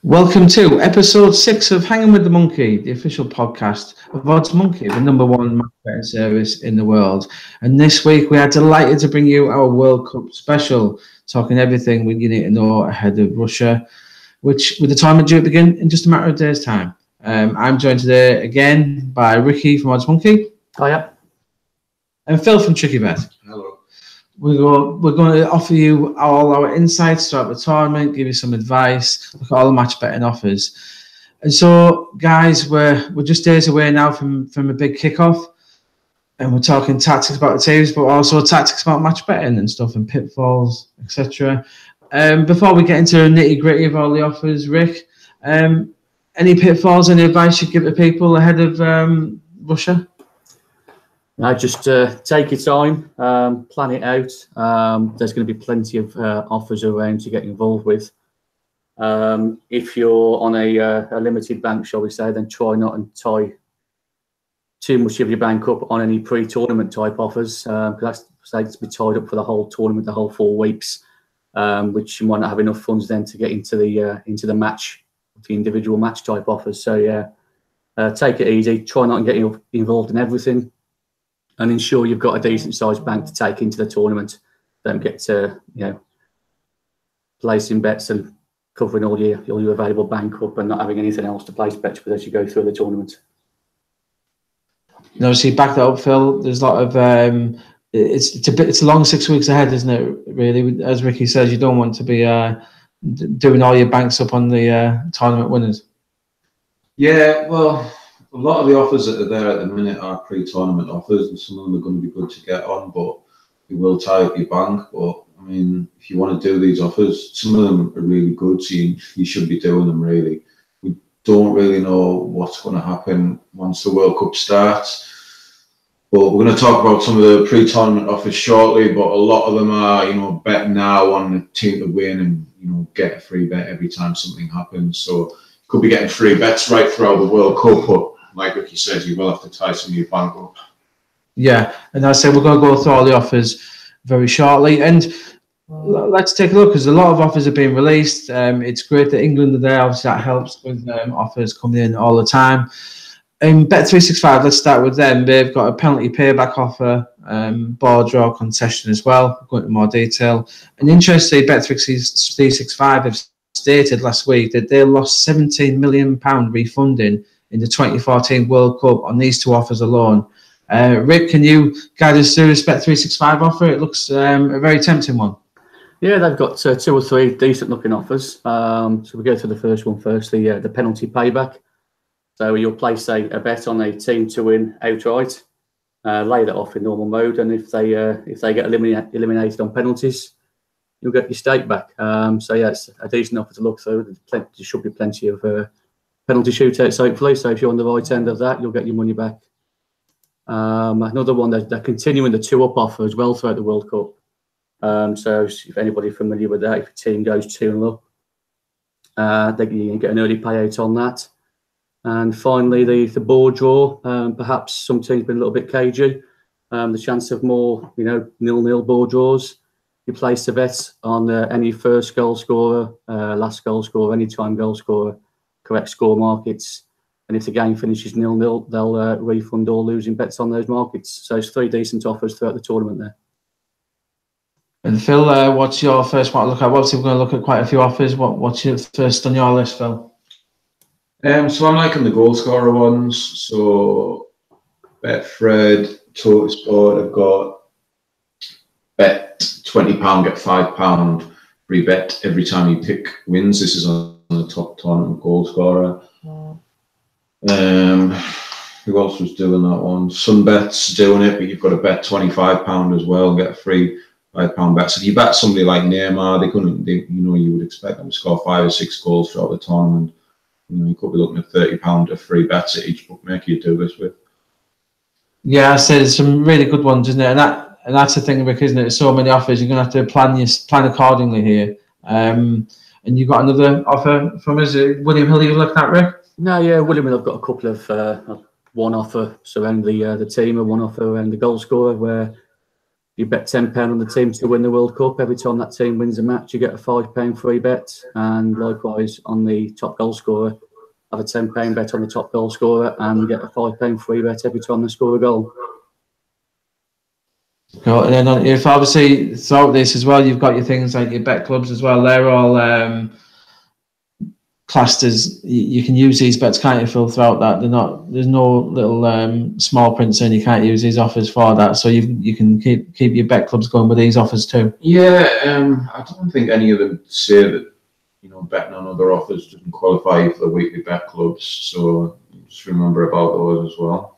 Welcome to episode 6 of Hanging with the Monkey, the official podcast of OddsMonkey, the #1 match betting service in the world. And this week we are delighted to bring you our World Cup special, talking everything you need to know ahead of Russia, which with the tournament due to begin in just a matter of days' time. I'm joined today again by Ricky from OddsMonkey. Hiya. And Phil from TrickyBet. Hello. We're going to offer you all our insights throughout the tournament, give you some advice, look at all the match betting offers. And so, guys, we're just days away now from a big kickoff, and we're talking tactics about the teams, but also tactics about match betting and stuff, and pitfalls, etc. Before we get into the nitty-gritty of all the offers, Rick, any pitfalls, any advice you'd give to people ahead of Russia? No, just take your time, plan it out. There's going to be plenty of offers around to get involved with. If you're on a limited bank, shall we say, then try not and tie too much of your bank up on any pre-tournament type offers, because that's likely to be tied up for the whole tournament, the whole 4 weeks, which you might not have enough funds then to get into the match, the individual match type offers. So yeah, take it easy. Try not and get involved in everything. And ensure you've got a decent sized bank to take into the tournament. Don't get to, placing bets and covering all your available bank up and not having anything else to place bets with as you go through the tournament. And obviously, back that up, Phil. There's a lot of it's a long 6 weeks ahead, isn't it? Really, as Ricky says, you don't want to be doing all your banks up on the tournament winners. Yeah, well, a lot of the offers that are there at the minute are pre-tournament offers, and some of them are going to be good to get on, but you will tie up your bank. But I mean, if you want to do these offers, some of them are really good, so you should be doing them. Really, we don't really know what's going to happen once the World Cup starts, but we're going to talk about some of the pre-tournament offers shortly. But a lot of them are, bet now on the team to win, and get a free bet every time something happens. So you could be getting free bets right throughout the World Cup, but like Ricky said, you will have to tie some of your bank up. Yeah, and I said we're going to go through all the offers very shortly. And let's take a look, because a lot of offers have been released. It's great that England are there. Obviously, that helps with offers coming in all the time. Bet365, let's start with them. They've got a penalty payback offer, ball draw concession as well. We'll go into more detail. And interestingly, Bet365 have stated last week that they lost £17 million refunding in the 2014 World Cup on these 2 offers alone. Rick, can you guide us through this Bet365 offer? It looks a very tempting one. Yeah, they've got 2 or 3 decent looking offers. So we go to the first one first, the penalty payback. So you'll place a bet on a team to win outright, lay that off in normal mode, and if they get eliminated on penalties, you'll get your stake back. So yeah, it's a decent offer to look through. There should be plenty of penalty shootouts, hopefully. So if you're on the right end of that, you'll get your money back. Another one, they're continuing the 2-up offer as well throughout the World Cup. So if anybody's familiar with that, if your team goes 2-0 up, they can get an early payout on that. And finally, the board draw. Perhaps some teams been a little bit cagey. The chance of more, 0-0 board draws. You place a bet on any first goal scorer, last goal scorer, any-time goal scorer, correct score markets, and if the game finishes 0-0, they'll refund all losing bets on those markets. So it's 3 decent offers throughout the tournament there. And Phil, what's your first one to look at? Obviously, we're going to look at quite a few offers. What's your first on your list, Phil? So I'm liking the goal scorer ones. So Betfred, Total Sport have got bet £20, get £5 free bet every time you pick wins. This is on the top tournament goal scorer. Who else was doing that one? Sunbet's doing it, but you've got to bet £25 as well, get a free £5 bet. So if you bet somebody like Neymar, you would expect them to score 5 or 6 goals throughout the tournament. You could be looking at £30 of free bets at each bookmaker you do this with. Yeah, I said there's some really good ones, isn't it? And that's the thing, Rick, isn't it? There's so many offers. You're going to have to plan accordingly here. And you got another offer from us, William Hill. You looking at, Rick? No, yeah, William Hill. I've got a couple of one offer surrounding the team and one offer around the goal scorer, where You bet £10 on the team to win the World Cup. Every time that team wins a match, you get a £5 free bet. And likewise, on the top goal scorer, have a £10 bet on the top goal scorer and you get a £5 free bet every time they score a goal. Cool. And then if obviously throughout this as well, you've got your things like your bet clubs as well. They're all classed as, you can use these bets, can't you, Phil, throughout that? They're not, there's no little small print saying you can't use these offers for that. So you can keep your bet clubs going with these offers too. Yeah, I don't think any of them say that, you know, betting on other offers doesn't qualify for the weekly bet clubs. So just remember about those as well.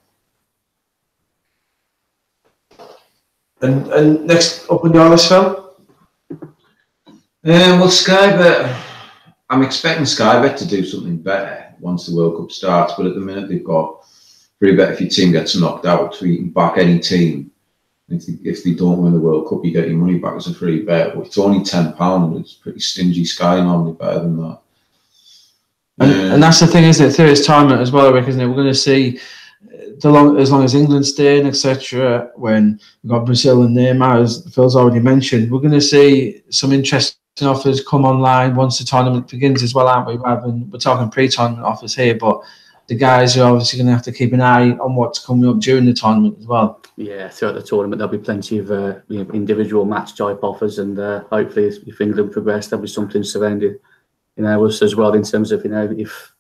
And next up on your list, Phil? Well, Sky Bet, I'm expecting Sky Bet to do something better once the World Cup starts, but at the minute they've got free bet if your team gets knocked out, so you can back any team. If they don't win the World Cup, you get your money back as a free bet. But it's only £10. It's pretty stingy. Sky normally better than that. And that's the thing, isn't it? Through this tournament as well, Rick, isn't it? We're going to see, as long as England's staying, etc., when we've got Brazil and Neymar, as Phil's already mentioned, we're going to see some interesting offers come online once the tournament begins as well, aren't we? We're talking pre-tournament offers here, but the guys are obviously going to have to keep an eye on what's coming up during the tournament as well. Yeah, throughout the tournament there'll be plenty of individual match type offers, and hopefully if England progress, there'll be something surrounding us as well, in terms of if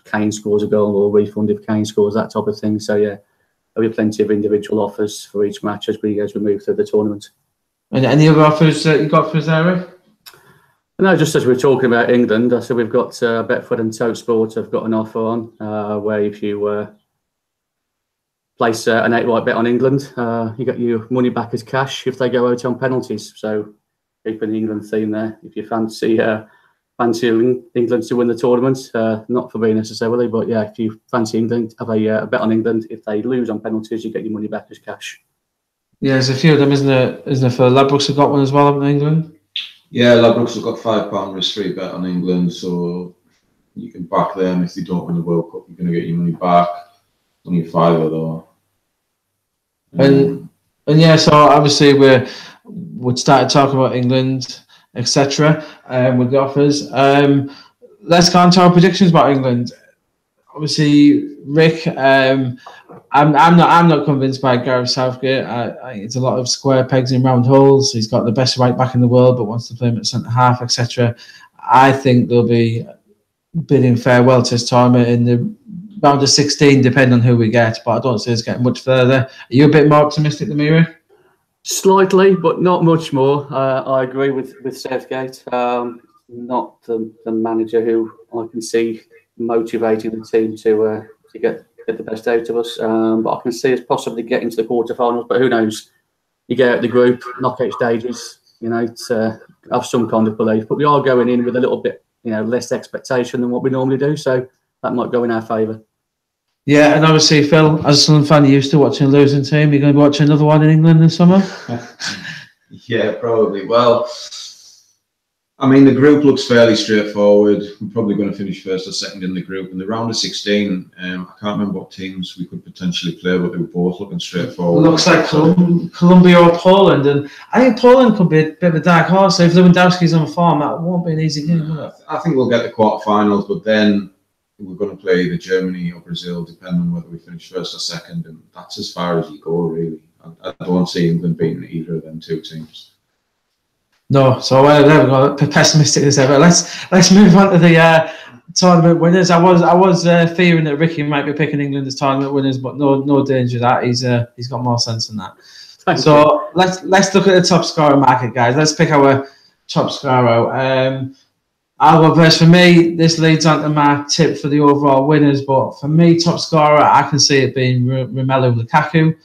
Kane scores a goal or refund if Kane scores, that type of thing. So yeah, there'll be plenty of individual offers for each match as we move through the tournament. And any other offers that you got for us there, Rick? No, just as we were talking about England, so we've got Betfred and Tote Sport have got an offer on where if you place an outright bet on England, you get your money back as cash if they go out on penalties. So keeping the England theme there, if you fancy England to win the tournament, not for me necessarily, but yeah, if you fancy England, have a bet on England. If they lose on penalties, you get your money back as cash. Yeah, there's a few of them, isn't there? For Ladbrokes have got one as well, haven't they, England? Yeah, Ladbrokes have got £5 risk free bet on England, so you can back them. If they don't win the World Cup, you're going to get your money back. Only a £5 though. And yeah, so obviously we'd started talking about England, etc. With the offers. Let's go on to our predictions about England. Obviously, Rick, I'm not convinced by Gareth Southgate. It's a lot of square pegs in round holes. He's got the best right back in the world, but wants to play him at centre half, etc. I think they'll be bidding farewell to this tournament in the round of 16, depending on who we get. But I don't see us getting much further. Are you a bit more optimistic than me, Rick? Slightly, but not much more. I agree with Southgate. Not the manager who I can see motivating the team to get the best out of us. But I can see us possibly getting to the quarterfinals. But who knows? You get out the group, knockout stages. Have some kind of belief. But we are going in with a little bit, less expectation than what we normally do. So that might go in our favour. Yeah, and obviously, Phil, as a Sunderland fan, you're used to watching a losing team. You're going to watch another one in England this summer? Yeah, probably. Well, I mean, the group looks fairly straightforward. We're probably going to finish first or second in the group. In the round of 16, I can't remember what teams we could potentially play, but they were both looking straightforward. Looks like Colombia or Poland, and I think Poland could be a bit of a dark horse. So if Lewandowski's on form, that won't be an easy game, will it? I think we'll get the quarterfinals, but then we're going to play either Germany or Brazil, depending on whether we finish first or second, and that's as far as you go, really. I don't see England beating either of them two teams. No, so there we go. Pessimistic as ever. Let's move on to the tournament winners. I was fearing that Ricky might be picking England as tournament winners, but no danger of that. He's got more sense than that. So let's look at the top scorer market, guys. Let's pick our top scorer. I'll go first. For me, this leads on to my tip for the overall winners, but for me, top scorer, I can see it being Romelu Lukaku.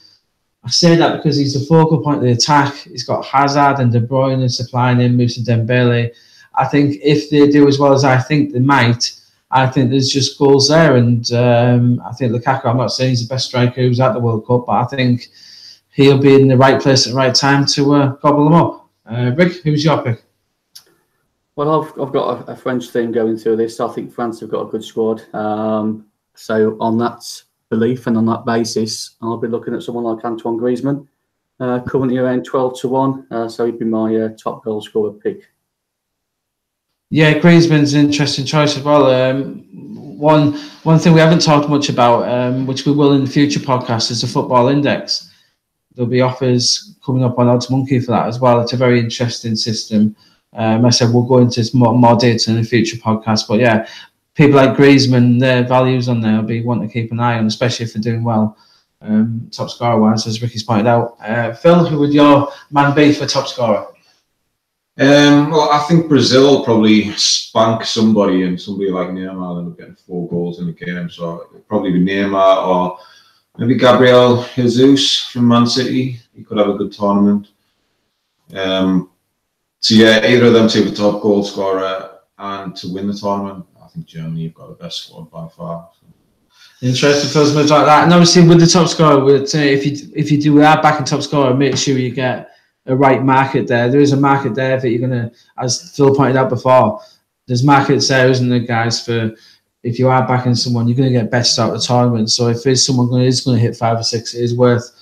I say that because he's the focal point of the attack. He's got Hazard and De Bruyne supplying him, Moussa Dembele. I think if they do as well as I think they might, I think there's just goals there. And I think Lukaku, I'm not saying he's the best striker who's at the World Cup, but I think he'll be in the right place at the right time to gobble them up. Rick, who's your pick? Well, I've got a French theme going through this. I think France have got a good squad. So on that belief and on that basis, I'll be looking at someone like Antoine Griezmann. currently around 12-1. So he'd be my top goal scorer pick. Yeah, Griezmann's an interesting choice as well. One thing we haven't talked much about, which we will in the future podcasts, is the football index. There'll be offers coming up on OddsMonkey for that as well. It's a very interesting system. I said we'll go into more data in the future podcast, but yeah, people like Griezmann, their values on there will be one to keep an eye on, especially if they're doing well, top scorer wise, as Ricky's pointed out. Phil, who would your man be for top scorer? Well, I think Brazil will probably spank somebody, and somebody like Neymar will end up getting 4 goals in the game. So it'll probably be Neymar, or maybe Gabriel Jesus from Man City. He could have a good tournament. So yeah, either of them two for top goal scorer, and to win the tournament, I think Germany have got the best squad by far. So. Interesting, Phil's moves like that. And obviously with the top scorer, if you do that back in top scorer, make sure you get a right market there. There is a market there that you're going to, as Phil pointed out before, there's markets there, isn't there, guys, for if you are backing someone, you're going to get best out of the tournament. So if there's someone who is going to hit 5 or 6, it is worth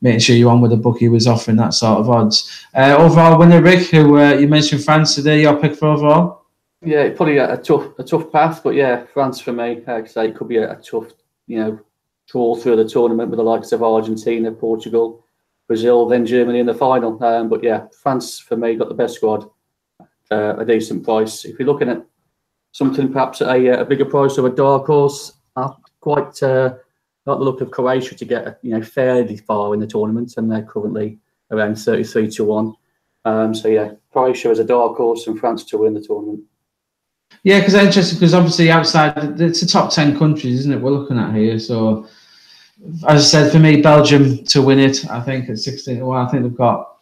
making sure you're on with a bookie who is offering that sort of odds. Overall winner, Rick, who you mentioned France today, your pick for overall? Yeah, probably a tough path, but yeah, France for me. Like I say, it could be a tough, draw through the tournament with the likes of Argentina, Portugal, Brazil, then Germany in the final. But yeah, France for me got the best squad, a decent price. If you're looking at something perhaps at a bigger price or a dark horse, I quite like the look of Croatia to get fairly far in the tournament, and they're currently around 33-1. So yeah, Croatia as a dark horse and France to win the tournament. Yeah, because it's interesting, because obviously outside, it's the top 10 countries, isn't it, we're looking at here. So, as I said, for me, Belgium to win it, I think at 16-1, I think they've got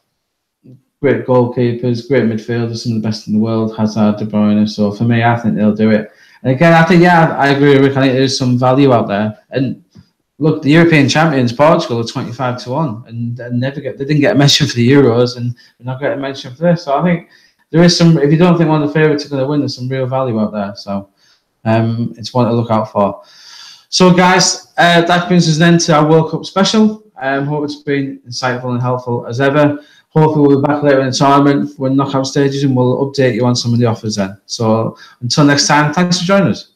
great goalkeepers, great midfielders, some of the best in the world, Hazard, De Bruyne. So, for me, I think they'll do it. And again, I think, yeah, I agree with Rick. I think there's some value out there. And look, the European champions, Portugal, are 25-1, and they didn't get a mention for the Euros, and they're not getting a mention for this. So, I think there is some, if you don't think one of the favourites are going to win, there's some real value out there. So it's one to look out for. So, guys, that brings us then to our World Cup special. Hope it's been insightful and helpful as ever. Hopefully we'll be back later in the tournament for knockout stages, and we'll update you on some of the offers then. So until next time, thanks for joining us.